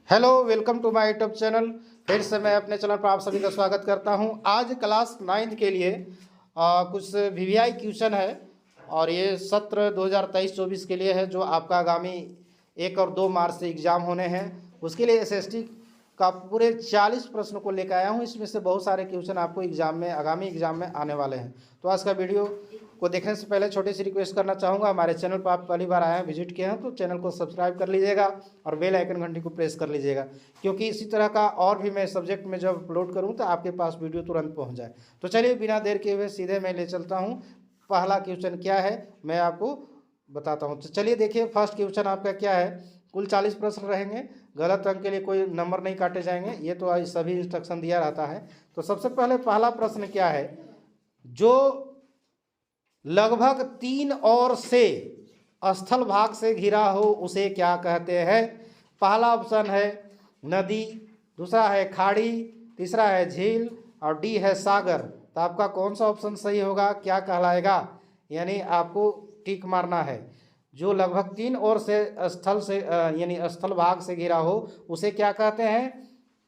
Hello, welcome to my YouTube channel. फिर से मैं अपने चैनल पर आप सभी का स्वागत करता हूं। आज क्लास 9th के लिए कुछ वीवीआई क्वेश्चन है और ये सत्र 2023-24 के लिए है, जो आपका आगामी 1 और 2 मार्च से एग्ज़ाम होने हैं। उसके लिए एसएसटी का पूरे 40 प्रश्न को लेकर आया हूं। इसमें से बहुत सारे क्वेश्चन आपको आगामी एग्जाम में आने वाले हैं। तो आज का वीडियो को देखने से पहले छोटी सी रिक्वेस्ट करना चाहूँगा, हमारे चैनल पर आप पहली बार आए हैं, विजिट किए हैं, तो चैनल को सब्सक्राइब कर लीजिएगा और बेल आइकन घंटी को प्रेस कर लीजिएगा, क्योंकि इसी तरह का और भी मैं सब्जेक्ट में जब अपलोड करूँ तो आपके पास वीडियो तुरंत पहुँच जाए। तो चलिए बिना देर के हुए सीधे मैं ले चलता हूँ। पहला क्वेश्चन क्या है मैं आपको बताता हूँ। तो चलिए देखिए, फर्स्ट क्वेश्चन आपका क्या है। कुल 40 प्रश्न रहेंगे, गलत अंक के लिए कोई नंबर नहीं काटे जाएंगे, ये तो सभी इंस्ट्रक्शन दिया रहता है। तो सबसे पहले पहला प्रश्न क्या है, जो लगभग 3 ओर से स्थल भाग से घिरा हो उसे क्या कहते हैं। पहला ऑप्शन है नदी, दूसरा है खाड़ी, तीसरा है झील और डी है सागर। तो आपका कौन सा ऑप्शन सही होगा, क्या कहलाएगा, यानी आपको टिक मारना है। जो लगभग 3 ओर से यानी स्थल भाग से घिरा हो उसे क्या कहते हैं।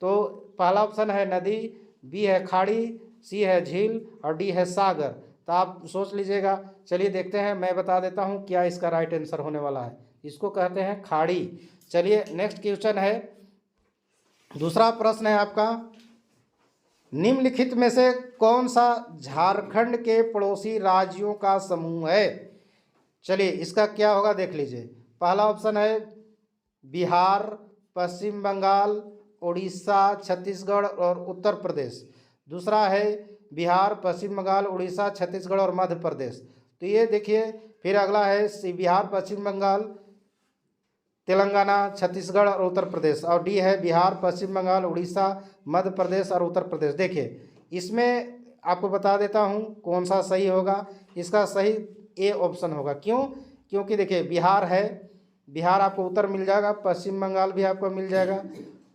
तो पहला ऑप्शन है नदी, बी है खाड़ी, सी है झील और डी है सागर। तो आप सोच लीजिएगा। चलिए देखते हैं, मैं बता देता हूं क्या इसका राइट आंसर होने वाला है। इसको कहते हैं खाड़ी। चलिए नेक्स्ट क्वेश्चन है, दूसरा प्रश्न है आपका, निम्नलिखित में से कौन सा झारखंड के पड़ोसी राज्यों का समूह है। चलिए इसका क्या होगा देख लीजिए। पहला ऑप्शन है बिहार, पश्चिम बंगाल, उड़ीसा, छत्तीसगढ़ और उत्तर प्रदेश। दूसरा है बिहार, पश्चिम बंगाल, उड़ीसा, छत्तीसगढ़ और मध्य प्रदेश। तो ये देखिए, फिर अगला है बिहार, पश्चिम बंगाल, तेलंगाना, छत्तीसगढ़ और उत्तर प्रदेश। और डी है बिहार, पश्चिम बंगाल, उड़ीसा, मध्य प्रदेश और उत्तर प्रदेश। देखिए इसमें आपको बता देता हूँ कौन सा सही होगा। इसका सही ए ऑप्शन होगा। क्यों? क्योंकि देखिए बिहार है, बिहार आपको उत्तर मिल जाएगा, पश्चिम बंगाल भी आपको मिल जाएगा,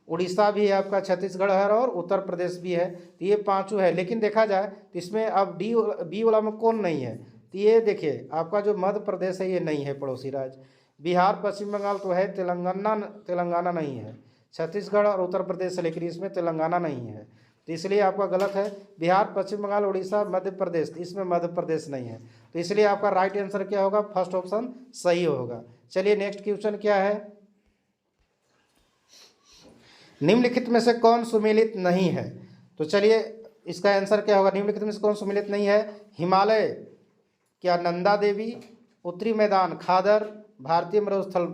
उड़ीसा भी है आपका, छत्तीसगढ़ है और उत्तर प्रदेश भी है। तो ये पांचों है। लेकिन देखा जाए तो इसमें अब बी वाला में कौन नहीं है। तो ये देखिए आपका जो मध्य प्रदेश है ये नहीं है पड़ोसी राज्य। बिहार, पश्चिम बंगाल तो है, तेलंगाना नहीं है, छत्तीसगढ़ और उत्तर प्रदेश है, लेकिन इसमें तेलंगाना नहीं है। तो इसलिए आपका गलत है। बिहार, पश्चिम बंगाल, उड़ीसा, मध्य प्रदेश, इसमें मध्य प्रदेश नहीं है। तो इसलिए आपका राइट आंसर क्या होगा, फर्स्ट ऑप्शन सही होगा। चलिए नेक्स्ट क्वेश्चन क्या है, निम्नलिखित में से कौन सुमेलित नहीं है। तो चलिए इसका आंसर क्या होगा, निम्नलिखित में से कौन सुमेलित नहीं है। हिमालय क्या नंदा देवी, उत्तरी मैदान खादर, भारतीय मरुस्थल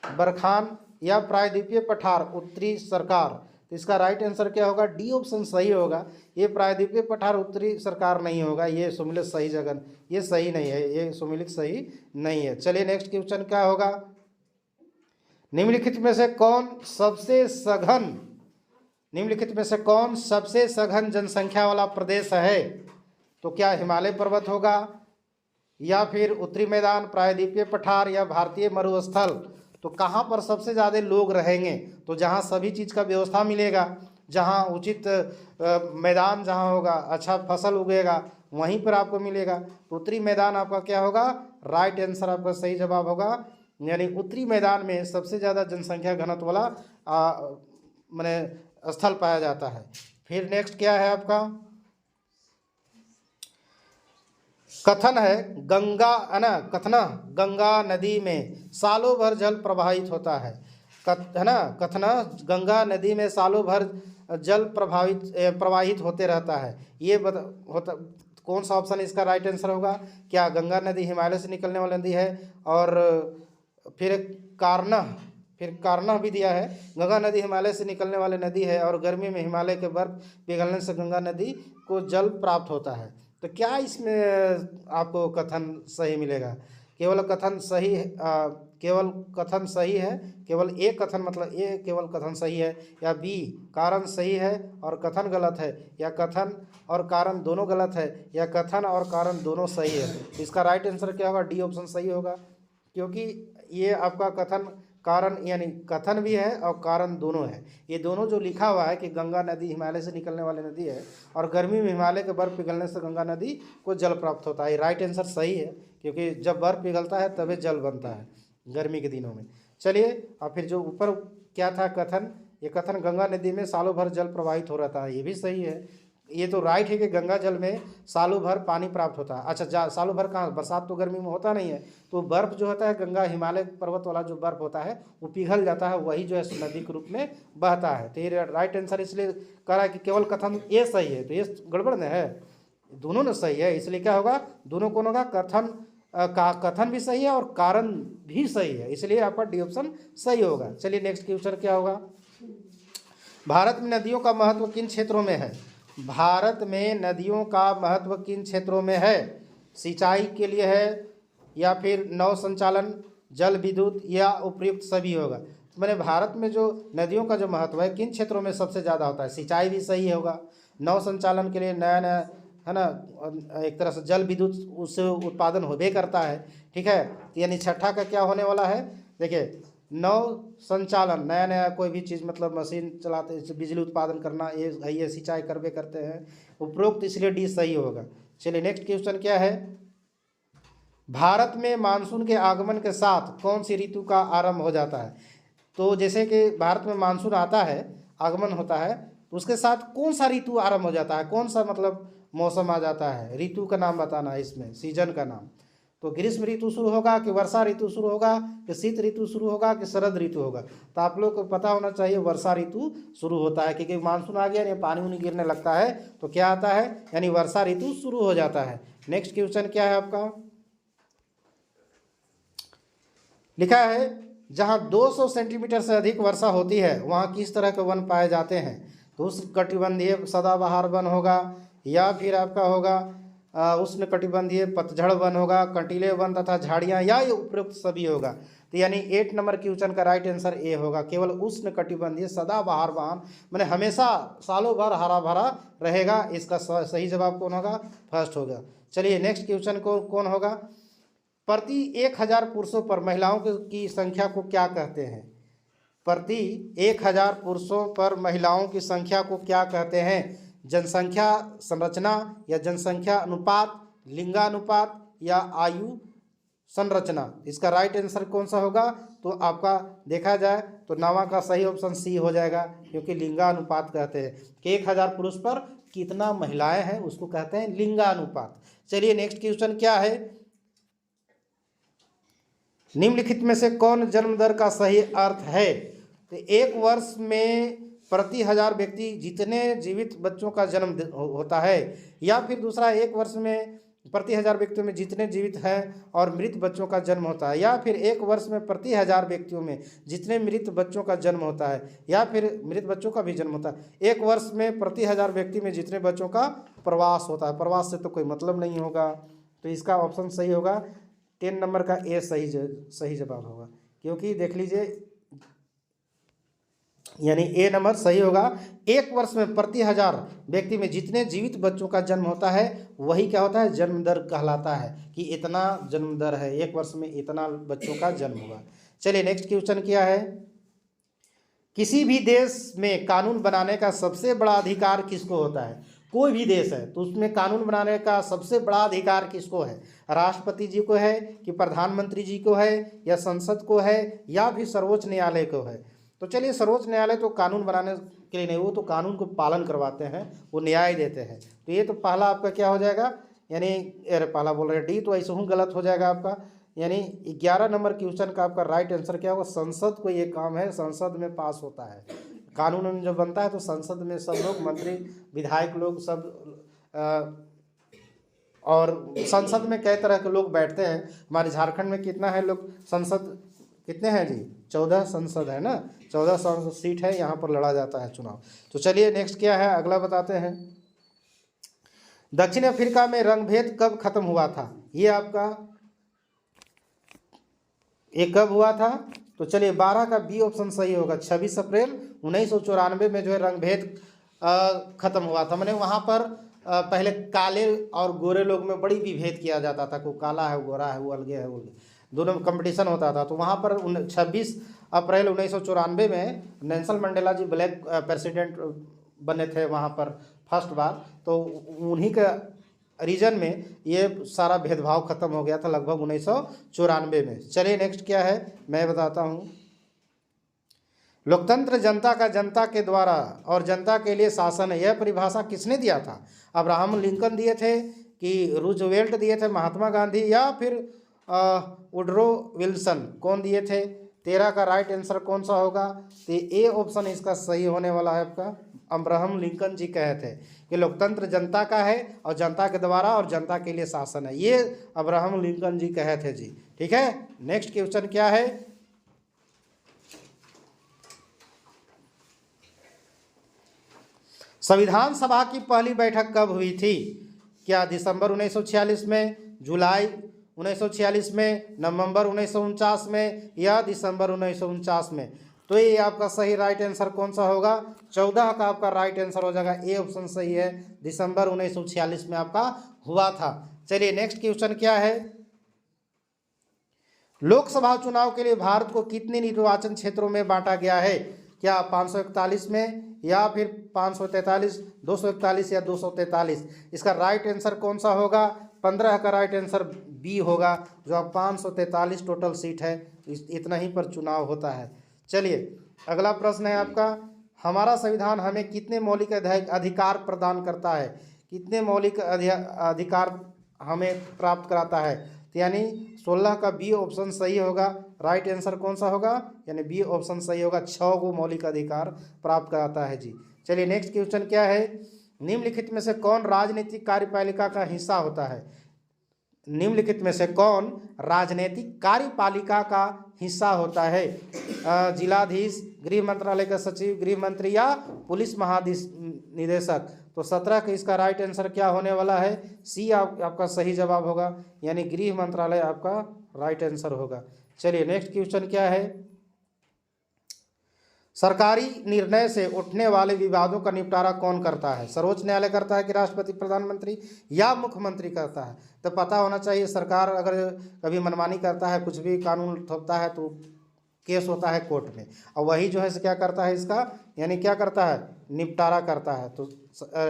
बरखान या प्रायद्वीपीय पठार उत्तरी सरकार। तो इसका राइट आंसर क्या होगा, डी ऑप्शन सही होगा। ये प्रायद्वीपीय पठार उत्तरी सरकार नहीं होगा, ये सुमेलित सही जगह, ये सही नहीं है, ये सुमेलित सही नहीं है। चलिए नेक्स्ट क्वेश्चन क्या होगा, निम्नलिखित में से कौन सबसे सघन जनसंख्या वाला प्रदेश है। तो क्या हिमालय पर्वत होगा, या फिर उत्तरी मैदान, प्रायद्वीपीय पठार या भारतीय मरुस्थल। तो कहाँ पर सबसे ज़्यादा लोग रहेंगे, तो जहाँ सभी चीज़ का व्यवस्था मिलेगा, जहाँ उचित मैदान जहाँ होगा, अच्छा फसल उगेगा, वहीं पर आपको मिलेगा। तो उत्तरी मैदान आपका क्या होगा, राइट आंसर आपका सही जवाब होगा। यानी उत्तरी मैदान में सबसे ज़्यादा जनसंख्या घनत्व वाला माने स्थल पाया जाता है। फिर नेक्स्ट क्या है आपका, कथन है गंगा नदी में सालों भर जल प्रवाहित होता है। कथना गंगा नदी में सालों भर जल प्रवाहित होते रहता है। ये कौन सा ऑप्शन इसका राइट आंसर होगा। क्या गंगा नदी हिमालय से निकलने वाली नदी है, और फिर कारना भी दिया है। गंगा नदी हिमालय से निकलने वाली नदी है और गर्मी में हिमालय के बर्फ पिघलने से गंगा नदी को जल प्राप्त होता है। तो क्या इसमें आपको कथन सही मिलेगा। केवल कथन सही है, केवल एक कथन मतलब ए केवल कथन सही है, या बी कारण सही है और कथन गलत है, या कथन और कारण दोनों गलत है, या कथन और कारण दोनों सही है। इसका राइट आंसर क्या होगा, डी ऑप्शन सही होगा। क्योंकि ये आपका कथन कारण यानी कथन भी है और कारण दोनों है। ये दोनों जो लिखा हुआ है कि गंगा नदी हिमालय से निकलने वाली नदी है और गर्मी में हिमालय के बर्फ पिघलने से गंगा नदी को जल प्राप्त होता है, राइट आंसर सही है। क्योंकि जब बर्फ पिघलता है तभी जल बनता है गर्मी के दिनों में। चलिए, और फिर जो ऊपर क्या था कथन, ये कथन गंगा नदी में सालों भर जल प्रवाहित हो रहता है, ये भी सही है। ये तो राइट है कि गंगा जल में सालों भर पानी प्राप्त होता है। अच्छा, सालों भर कहाँ, बरसात तो गर्मी में होता नहीं है, तो बर्फ जो होता है गंगा हिमालय पर्वत वाला जो बर्फ होता है वो पिघल जाता है, वही जो है नदी के रूप में बहता है। तो ये राइट आंसर इसलिए कह रहा है कि केवल कथन ये सही है, तो ये गड़बड़ नहीं है, दोनों ने सही है। इसलिए क्या होगा, दोनों कौन होगा, कथन का कथन भी सही है और कारण भी सही है, इसलिए आपका डी ऑप्शन सही होगा। चलिए नेक्स्ट क्वेश्चन क्या होगा, भारत में नदियों का महत्व किन क्षेत्रों में है। भारत में नदियों का महत्व किन क्षेत्रों में है, सिंचाई के लिए है या फिर नौ संचालन, जल विद्युत या उपयुक्त सभी होगा। तो मैंने भारत में जो नदियों का जो महत्व है किन क्षेत्रों में सबसे ज़्यादा होता है, सिंचाई भी सही होगा, नौ संचालन के लिए नया नया है ना, एक तरह से जल विद्युत उससे उत्पादन होबे करता है, ठीक है। तो यानी छठा का क्या होने वाला है, देखिए नौ संचालन, नया नया कोई भी चीज़ मतलब मशीन चलाते बिजली उत्पादन करना, ये सिंचाई करबे करते हैं, उपरोक्त, इसलिए डी सही होगा। चलिए नेक्स्ट क्वेश्चन क्या है, भारत में मानसून के आगमन के साथ कौन सी ऋतु का आरंभ हो जाता है। तो जैसे कि भारत में मानसून आता है, आगमन होता है, तो उसके साथ कौन सा ऋतु आरंभ हो जाता है, कौन सा मतलब मौसम आ जाता है, ऋतु का नाम बताना है इसमें, सीजन का नाम। तो ग्रीष्म ऋतु शुरू होगा कि वर्षा ऋतु शुरू होगा कि शीत ऋतु शुरू होगा कि शरद ऋतु होगा। तो आप लोग को पता होना चाहिए वर्षा ऋतु शुरू होता है, क्योंकि मानसून आ गया यानी पानी उनी गिरने लगता है, तो क्या आता है, यानी वर्षा ऋतु शुरू हो जाता है। नेक्स्ट क्वेश्चन क्या है आपका, लिखा है जहां 200 सेंटीमीटर से अधिक वर्षा होती है वहां किस तरह के वन पाए जाते हैं। तो उष्णकटिबंधीय सदाबहार वन होगा या फिर आपका होगा उष्णकटिबंधीय पतझड़ वन होगा, कंटीले वन तथा झाड़ियाँ, या ये उपयुक्त सभी होगा। तो यानी 8 नंबर क्वेश्चन का राइट आंसर ए होगा, केवल उष्णकटिबंधीय सदाबहार वन मैंने हमेशा सालों भर हरा भरा रहेगा, इसका सही जवाब कौन होगा, फर्स्ट होगा। चलिए नेक्स्ट क्वेश्चन को कौन होगा, प्रति 1000 पुरुषों पर महिलाओं की संख्या को क्या कहते हैं। प्रति 1000 पुरुषों पर महिलाओं की संख्या को क्या कहते हैं, जनसंख्या संरचना या जनसंख्या अनुपात, लिंगानुपात या आयु संरचना। इसका राइट आंसर कौन सा होगा, तो आपका देखा जाए तो नावा का सही ऑप्शन सी हो जाएगा, क्योंकि लिंगानुपात कहते हैं कि 1000 पुरुष पर कितना महिलाएं हैं उसको कहते हैं लिंगानुपात। चलिए नेक्स्ट क्वेश्चन क्या है, निम्नलिखित में से कौन जन्म दर का सही अर्थ है। तो एक वर्ष में प्रति 1000 व्यक्ति जितने जीवित बच्चों का जन्म होता है, या फिर दूसरा एक वर्ष में प्रति 1000 व्यक्तियों में जितने जीवित हैं और मृत बच्चों का जन्म होता है, या फिर एक वर्ष में प्रति 1000 व्यक्तियों में जितने मृत बच्चों का जन्म होता है, या फिर मृत बच्चों का भी जन्म होता है। एक वर्ष में प्रति 1000 व्यक्ति में जितने बच्चों का प्रवास होता है, प्रवास से तो कोई मतलब नहीं होगा, तो इसका ऑप्शन सही होगा 10 नंबर का ए सही जवाब होगा, क्योंकि देख लीजिए यानी ए नंबर सही होगा। एक वर्ष में प्रति 1000 व्यक्ति में जितने जीवित बच्चों का जन्म होता है वही क्या होता है, जन्म दर कहलाता है, कि इतना जन्म दर है, एक वर्ष में इतना बच्चों का जन्म होगा। चलिए नेक्स्ट क्वेश्चन क्या है, किसी भी देश में कानून बनाने का सबसे बड़ा अधिकार किसको होता है। कोई भी देश है तो उसमें कानून बनाने का सबसे बड़ा अधिकार किसको है, राष्ट्रपति जी को है कि प्रधानमंत्री जी को है या संसद को है या फिर सर्वोच्च न्यायालय को है। तो चलिए सर्वोच्च न्यायालय तो कानून बनाने के लिए नहीं, वो तो कानून को पालन करवाते हैं, वो न्याय देते हैं। तो ये तो पहला आपका क्या हो जाएगा, यानी अरे पहला बोल रहे डी, तो ऐसे हूँ गलत हो जाएगा आपका। यानी 11 नंबर क्वेश्चन का आपका राइट आंसर क्या होगा, संसद को ये काम है, संसद में पास होता है कानून जो बनता है, तो संसद में सब लोग मंत्री विधायक लोग सब और संसद में कई तरह के लोग बैठते हैं। हमारे झारखंड में कितना है लोग, संसद कितने हैं जी, 14 संसद है ना, 14 संसद सीट है, यहाँ पर लड़ा जाता है चुनाव। तो चलिए नेक्स्ट क्या है, अगला बताते हैं। दक्षिण अफ्रीका में रंगभेद कब खत्म हुआ था, ये आपका ये कब हुआ था। तो चलिए 12 का बी ऑप्शन सही होगा, 26 अप्रैल 1994 में जो है रंगभेद खत्म हुआ था। मैंने वहाँ पर पहले काले और गोरे लोग में बड़ी विभेद किया जाता था, कोई काला है, गोरा है, वो अलगे है, वो दोनों में कंपटीशन होता था। तो वहाँ पर 26 अप्रैल 1994 में नेल्सन मंडेला जी ब्लैक प्रेसिडेंट बने थे वहाँ पर फर्स्ट बार, तो उन्हीं के रीजन में ये सारा भेदभाव खत्म हो गया था लगभग 1994 में। चलिए नेक्स्ट क्या है मैं बताता हूँ। लोकतंत्र जनता का जनता के द्वारा और जनता के लिए शासन है, यह परिभाषा किसने दिया था? अब्राहम लिंकन दिए थे कि रूजवेल्ट दिए थे, महात्मा गांधी, या फिर वुडरो विल्सन, कौन दिए थे? 13 का राइट आंसर कौन सा होगा? तो ए ऑप्शन इसका सही होने वाला है आपका। अब्राहम लिंकन जी कहे थे कि लोकतंत्र जनता का है और जनता के द्वारा और जनता के लिए शासन है, ये अब्राहम लिंकन जी कहे थे जी। ठीक है, नेक्स्ट क्वेश्चन क्या है? संविधान सभा की पहली बैठक कब हुई थी? क्या दिसंबर 1946 में, जुलाई 1946 में, नवंबर 1949 में, या दिसंबर 1949 में? तो ये आपका सही राइट आंसर कौन सा होगा? 14 का आपका राइट आंसर हो जाएगा, ए ऑप्शन सही है, दिसंबर 1946 में आपका हुआ था। चलिए नेक्स्ट क्वेश्चन क्या है? लोकसभा चुनाव के लिए भारत को कितने निर्वाचन क्षेत्रों में बांटा गया है? क्या 541 में, या फिर 543, 241 या 243? इसका राइट आंसर कौन सा होगा? 15 का राइट आंसर बी होगा, जो 543 टोटल सीट है, इतना ही पर चुनाव होता है। चलिए अगला प्रश्न है आपका, हमारा संविधान हमें कितने मौलिक अधिकार प्रदान करता है? कितने मौलिक अधिकार हमें प्राप्त कराता है? तो यानी 16 का बी ऑप्शन सही होगा। राइट आंसर कौन सा होगा? यानी बी ऑप्शन सही होगा, 6 को मौलिक अधिकार प्राप्त कराता है जी। चलिए नेक्स्ट क्वेश्चन क्या है? निम्नलिखित में से कौन राजनीतिक कार्यपालिका का हिस्सा होता है? निम्नलिखित में से कौन राजनीतिक कार्यपालिका का हिस्सा होता है? जिलाधीश, गृह मंत्रालय का सचिव, गृह मंत्री, या पुलिस महानिदेशक? तो 17 का इसका राइट आंसर क्या होने वाला है? सी आपका सही जवाब होगा, यानी गृह मंत्रालय आपका राइट आंसर होगा। चलिए नेक्स्ट क्वेश्चन क्या है? सरकारी निर्णय से उठने वाले विवादों का निपटारा कौन करता है? सर्वोच्च न्यायालय करता है कि राष्ट्रपति, प्रधानमंत्री, या मुख्यमंत्री करता है? तो पता होना चाहिए, सरकार अगर कभी मनमानी करता है, कुछ भी कानून थोपता है, तो केस होता है कोर्ट में, और वही जो है क्या करता है इसका, यानी क्या करता है? निपटारा करता है। तो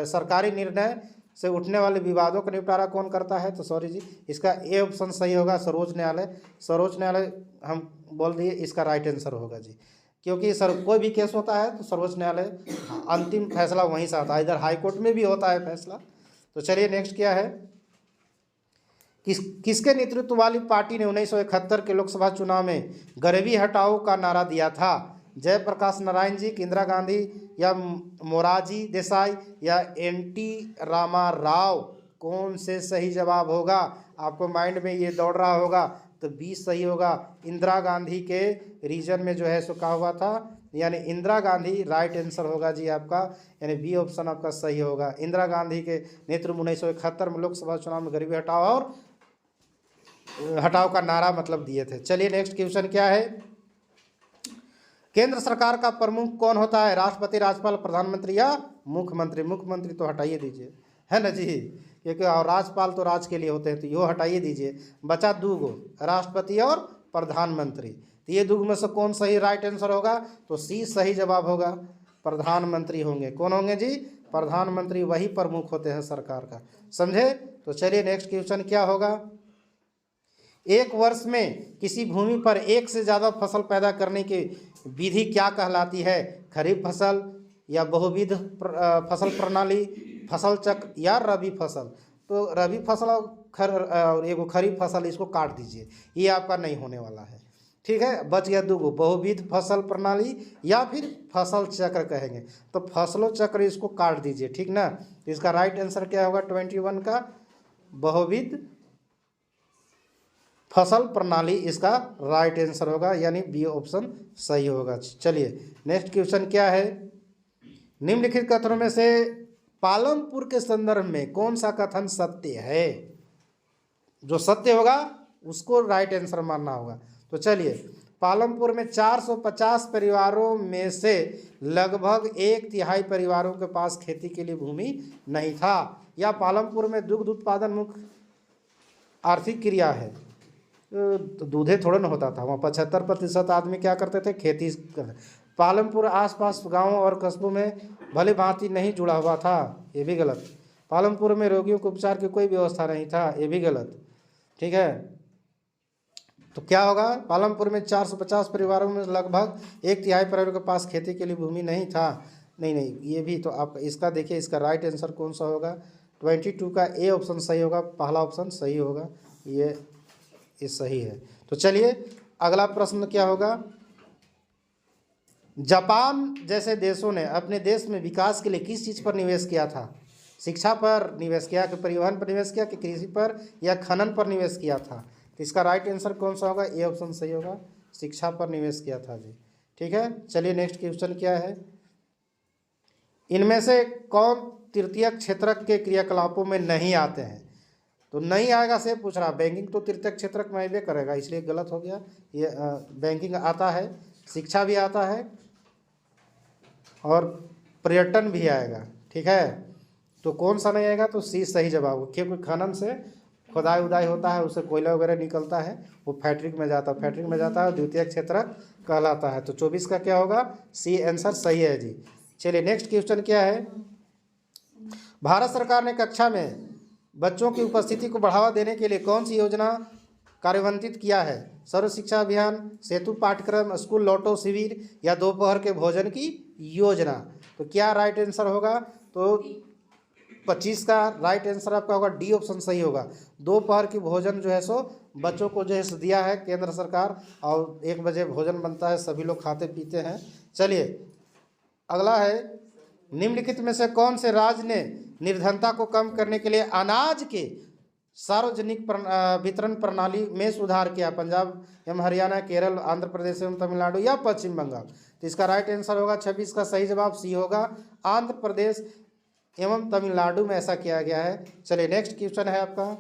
सरकारी निर्णय से उठने वाले विवादों का निपटारा कौन करता है? तो सॉरी जी, इसका ए ऑप्शन सही होगा, सर्वोच्च न्यायालय। सर्वोच्च न्यायालय हम बोल दिए, इसका राइट आंसर होगा जी, क्योंकि कोई भी केस होता है तो सर्वोच्च न्यायालय अंतिम फैसला वहीं से आता है, इधर हाई कोर्ट में भी होता है फैसला। तो चलिए नेक्स्ट क्या है? किसके नेतृत्व वाली पार्टी ने 1971 के लोकसभा चुनाव में गरीबी हटाओ का नारा दिया था? जयप्रकाश नारायण जी, इंदिरा गांधी, या मोरारजी देसाई, या एन.टी. रामा राव? कौन से सही जवाब होगा? आपको माइंड में ये दौड़ रहा होगा, तो 20 सही होगा। इंदिरा गांधी के रीजन में जो है सो कहा हुआ था, यानी इंदिरा गांधी राइट आंसर होगा जी आपका, यानी बी ऑप्शन आपका सही होगा। इंदिरा गांधी के नेतृत्व में 1971 में लोकसभा चुनाव में गरीबी हटाओ का नारा मतलब दिए थे। चलिए नेक्स्ट क्वेश्चन क्या है? केंद्र सरकार का प्रमुख कौन होता है? राष्ट्रपति, राज्यपाल, प्रधानमंत्री, या मुख्यमंत्री? मुख्यमंत्री तो हटाइए दीजिए, है ना जी, क्योंकि और राज्यपाल तो राज के लिए होते हैं, तो यो हटाइए दीजिए। बचा 2 गो, राष्ट्रपति और प्रधानमंत्री। तो ये 2 में से कौन सही राइट आंसर होगा? तो सी सही जवाब होगा, प्रधानमंत्री होंगे। कौन होंगे जी? प्रधानमंत्री, वही प्रमुख होते हैं सरकार का, समझे? तो चलिए नेक्स्ट क्वेश्चन क्या होगा? एक वर्ष में किसी भूमि पर एक से ज़्यादा फसल पैदा करने की विधि क्या कहलाती है? खरीफ फसल, या बहुविध फसल प्रणाली, फसल चक्र, या रबी फसल? तो रबी फसल और एगो खरीफ फसल, इसको काट दीजिए, ये आपका नहीं होने वाला है। ठीक है, बच गया 2 गो, बहुविध फसल प्रणाली या फिर फसल चक्र कहेंगे, तो फसलों चक्र इसको काट दीजिए, ठीक ना। तो इसका राइट आंसर क्या होगा? 21 का बहुविध फसल प्रणाली इसका राइट आंसर होगा, यानी बी ऑप्शन सही होगा। चलिए नेक्स्ट क्वेश्चन क्या है? निम्नलिखित कथनों में से पालमपुर के संदर्भ में कौन सा कथन सत्य है? जो सत्य होगा उसको राइट आंसर मानना होगा। तो चलिए, पालमपुर में 450 परिवारों में से लगभग 1/3 परिवारों के पास खेती के लिए भूमि नहीं था, या पालमपुर में दुग्ध उत्पादन मुख्य आर्थिक क्रिया है। तो दूधे थोड़ा ना होता था वहाँ, 75% आदमी क्या करते थे? खेती करते। पालमपुर आसपास गांवों और कस्बों में भले भांति नहीं जुड़ा हुआ था, ये भी गलत। पालमपुर में रोगियों के उपचार की कोई व्यवस्था नहीं था, ये भी गलत। ठीक है, तो क्या होगा, पालमपुर में 450 परिवारों में लगभग 1/3 परिवारों के पास खेती के लिए भूमि नहीं था। नहीं नहीं, ये भी तो आप इसका देखिए, इसका राइट आंसर कौन सा होगा, 22 का ए ऑप्शन सही होगा, पहला ऑप्शन सही होगा, ये सही है। तो चलिए अगला प्रश्न क्या होगा, जापान जैसे देशों ने अपने देश में विकास के लिए किस चीज़ पर निवेश किया था? शिक्षा पर निवेश किया कि परिवहन पर निवेश किया कि कृषि पर या खनन पर निवेश किया था? तो इसका राइट आंसर कौन सा होगा, ए ऑप्शन सही होगा, शिक्षा पर निवेश किया था जी। ठीक है, चलिए नेक्स्ट क्वेश्चन क्या है, इनमें से कौन तृतीयक क्षेत्रक के क्रियाकलापों में नहीं आते हैं? तो नहीं आएगा से पूछ रहा, बैंकिंग तो तृतीयक क्षेत्रक में भी करेगा, इसलिए गलत हो गया। ये बैंकिंग आता है, शिक्षा भी आता है और पर्यटन भी आएगा। ठीक है, तो कौन सा नहीं आएगा, तो सी सही जवाब हो, क्योंकि खनन से खुदाई उदाई होता है, उससे कोयला वगैरह निकलता है, वो फैक्ट्रिक में जाता है, फैक्ट्रिक में जाता है, द्वितीय क्षेत्रक कहलाता है। तो 24 का क्या होगा, सी आंसर सही है जी। चलिए नेक्स्ट क्वेश्चन क्या है, भारत सरकार ने कक्षा में बच्चों की उपस्थिति को बढ़ावा देने के लिए कौन सी योजना कार्यान्वित किया है? सर्व शिक्षा अभियान, सेतु पाठ्यक्रम, स्कूल लौटो शिविर या दोपहर के भोजन की योजना? तो क्या राइट आंसर होगा, तो 25 का राइट आंसर आपका होगा डी ऑप्शन सही होगा। दोपहर की भोजन जो है सो बच्चों को जो है सो दिया है केंद्र सरकार, और 1 बजे भोजन बनता है, सभी लोग खाते पीते हैं। चलिए अगला है, निम्नलिखित में से कौन से राज्य ने निर्धनता को कम करने के लिए अनाज के सार्वजनिक वितरण प्रणाली में सुधार किया? पंजाब एवं हरियाणा, केरल, आंध्र प्रदेश एवं तमिलनाडु या पश्चिम बंगाल? तो इसका राइट आंसर होगा 26 का सही जवाब सी होगा, आंध्र प्रदेश एवं तमिलनाडु में ऐसा किया गया है। चलिए नेक्स्ट क्वेश्चन है आपका,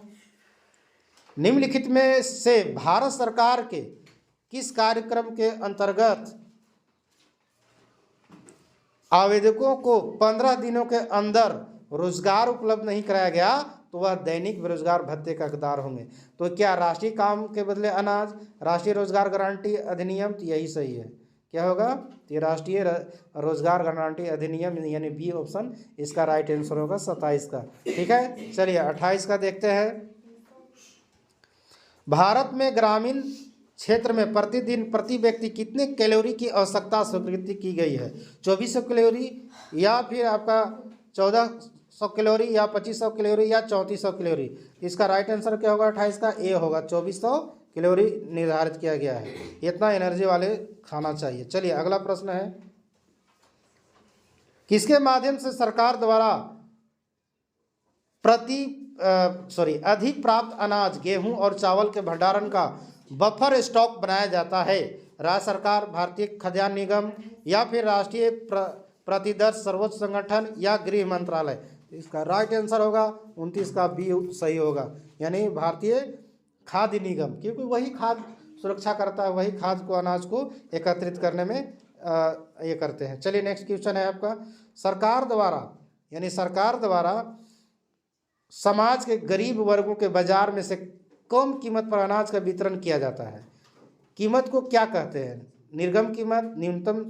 निम्नलिखित में से भारत सरकार के किस कार्यक्रम के अंतर्गत आवेदकों को 15 दिनों के अंदर रोजगार उपलब्ध नहीं कराया गया तो वह दैनिक बेरोजगार भत्ते का हकदार होंगे? तो क्या राष्ट्रीय काम के बदले अनाज, राष्ट्रीय रोजगार गारंटी अधिनियम? तो यही सही है, क्या होगा, ये राष्ट्रीय रोजगार गारंटी अधिनियम यानी बी ऑप्शन इसका राइट आंसर होगा 27 का। ठीक है, चलिए 28 का देखते हैं, भारत में ग्रामीण क्षेत्र में प्रतिदिन प्रति व्यक्ति कितने कैलोरी की आवश्यकता स्वीकृत की गई है? 2400 कैलोरी या फिर आपका 1400 कैलोरी या 2500 कैलोरी या 3400 कैलोरी? इसका राइट आंसर क्या होगा, 28 का ए होगा, 2400 कैलोरी निर्धारित किया गया है, इतना एनर्जी वाले खाना चाहिए। चलिए अगला प्रश्न है, किसके माध्यम से सरकार द्वारा अधिक प्राप्त अनाज, गेहूं और चावल के भंडारण का बफर स्टॉक बनाया जाता है? राज्य सरकार, भारतीय खाद्यान्न निगम या फिर राष्ट्रीय प्रतिदर्श सर्वोच्च संगठन या गृह मंत्रालय? इसका राइट आंसर होगा 29 का बी सही होगा, यानी भारतीय खाद्य निगम, क्योंकि वही खाद्य सुरक्षा करता है, वही खाद्य को अनाज को एकत्रित करने में ये करते हैं। चलिए नेक्स्ट क्वेश्चन है आपका, सरकार द्वारा समाज के गरीब वर्गों के बाजार में से कम कीमत पर अनाज का वितरण किया जाता है? कीमत को क्या कहते हैं, निर्गम कीमत, न्यूनतम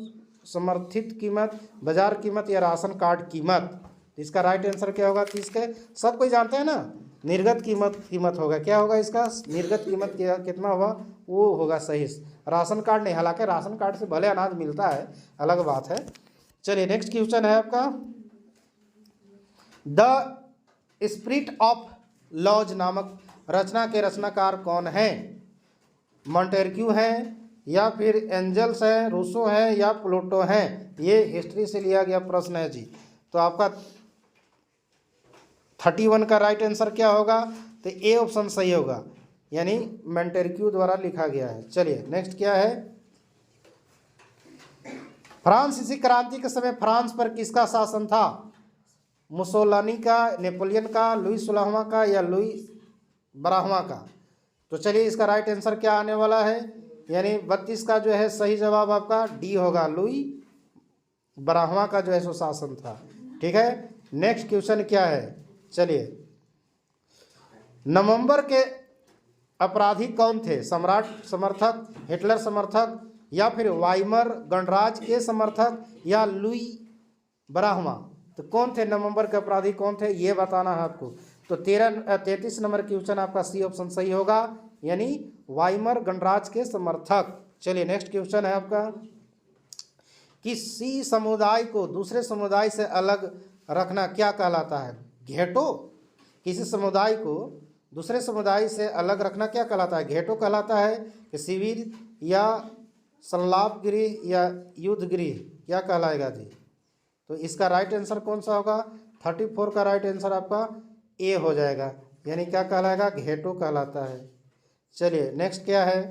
समर्थित कीमत, बाजार कीमत या राशन कार्ड कीमत? इसका राइट आंसर क्या होगा, 30 के सब कोई जानते हैं ना, निर्गत कीमत होगा, क्या होगा इसका, निर्गत कीमत कितना होगा, वो होगा सही, राशन कार्ड नहीं, हालांकि राशन कार्ड से भले अनाज मिलता है, अलग बात है। चलिए नेक्स्ट क्वेश्चन है आपका, द स्पिरिट ऑफ लॉज नामक रचना के रचनाकार कौन है? मॉन्टेस्क्यू हैं या फिर एंजल्स हैं, रूसो हैं या प्लूटो हैं? ये हिस्ट्री से लिया गया प्रश्न है जी। तो आपका 31 का राइट आंसर क्या होगा, तो ए ऑप्शन सही होगा, यानी मॉन्टेस्क्यू द्वारा लिखा गया है। चलिए नेक्स्ट क्या है, फ्रांसीसी क्रांति के समय फ्रांस पर किसका शासन था? मुसोलिनी का, नेपोलियन का, लुई 16वां का या लुई 12वां का? तो चलिए इसका राइट आंसर क्या आने वाला है, यानी 32 का जो है सही जवाब आपका डी होगा, लुई 12वां का जो है सो शासन था। ठीक है, नेक्स्ट क्वेश्चन क्या है, चलिए, नवंबर के अपराधी कौन थे? सम्राट समर्थक, हिटलर समर्थक या फिर वाइमर गणराज्य के समर्थक या लुई 12वां? तो कौन थे नवंबर के अपराधी, कौन थे, ये बताना है आपको। तो 33 नंबर क्वेश्चन आपका सी ऑप्शन सही होगा, यानी वाइमर गणराज्य के समर्थक। चलिए नेक्स्ट क्वेश्चन है आपका, किसी समुदाय को दूसरे समुदाय से अलग रखना क्या कहलाता है? घेटो। किसी समुदाय को दूसरे समुदाय से अलग रखना क्या कहलाता है? घेटो कहलाता है कि शिविर या संलाप गृह या युद्ध गृह क्या कहलाएगा जी? तो इसका राइट आंसर कौन सा होगा? 34 का राइट आंसर आपका ए हो जाएगा, यानी क्या कहलाएगा? घेटो कहलाता है। चलिए नेक्स्ट क्या है,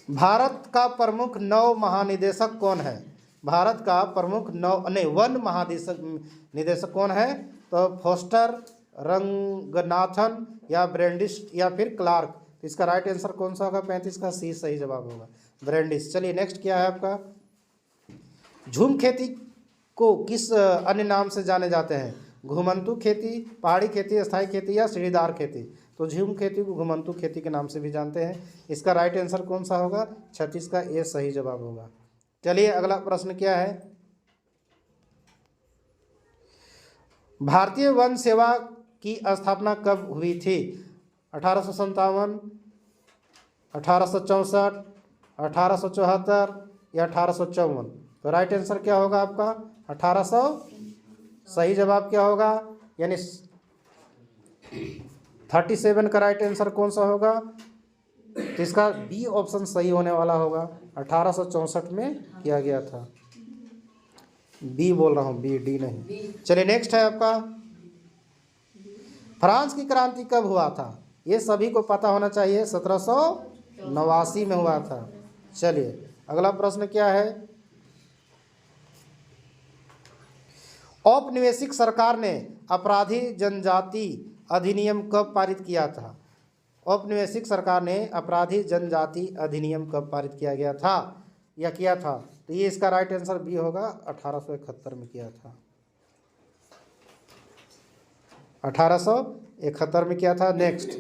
भारत का प्रमुख नौ महानिदेशक कौन है? भारत का प्रमुख वन महानिदेशक निदेशक कौन है? तो फोस्टर, रंगनाथन या ब्रैंडिस या फिर क्लार्क। तो इसका राइट आंसर कौन सा होगा? 35 का सी सही जवाब होगा, ब्रैंडिस। चलिए नेक्स्ट क्या है आपका, झूम खेती को किस अन्य नाम से जाने जाते हैं? घुमंतू खेती, पहाड़ी खेती, स्थायी खेती या सीढ़ीदार खेती? तो झूम खेती को घुमंतू खेती के नाम से भी जानते हैं। इसका राइट आंसर कौन सा होगा? 36 का ए सही जवाब होगा। चलिए अगला प्रश्न क्या है, भारतीय वन सेवा की स्थापना कब हुई थी? 1857, 1864, 1874 या 1854? तो राइट आंसर क्या होगा आपका? 1800 सही जवाब क्या होगा? यानी 37 का राइट आंसर कौन सा होगा? तो इसका बी ऑप्शन सही होने वाला होगा, 1864 में किया गया था। बी बोल रहा हूँ, बी, डी नहीं। चलिए नेक्स्ट है आपका, फ्रांस की क्रांति कब हुआ था? ये सभी को पता होना चाहिए, 1789 में हुआ था। चलिए अगला प्रश्न क्या है, औपनिवेशिक सरकार ने अपराधी जनजाति अधिनियम कब पारित किया था? औपनिवेशिक सरकार ने अपराधी जनजाति अधिनियम कब पारित किया गया था या किया था? तो ये इसका राइट आंसर बी होगा, 1871 में किया था। 1871 में किया था। नेक्स्ट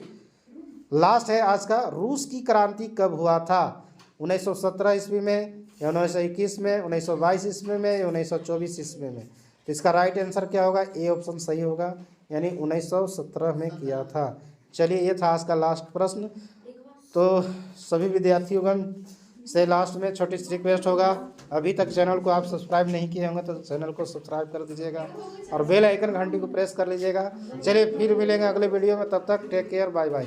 लास्ट है आज का, रूस की क्रांति कब हुआ था? 1917 ईस्वी में या 1921 में, 1922 ईस्वी में या 1924 ईस्वी में? तो इसका राइट आंसर क्या होगा? ए ऑप्शन सही होगा, यानी 1917 में किया था। चलिए ये था आज का लास्ट प्रश्न। तो सभी विद्यार्थियों से लास्ट में छोटी सी रिक्वेस्ट होगा, अभी तक चैनल को आप सब्सक्राइब नहीं किए होंगे तो चैनल को सब्सक्राइब कर दीजिएगा और बेल आइकन घंटी को प्रेस कर लीजिएगा। चलिए फिर मिलेंगे अगले वीडियो में, तब तक टेक केयर, बाय बाय।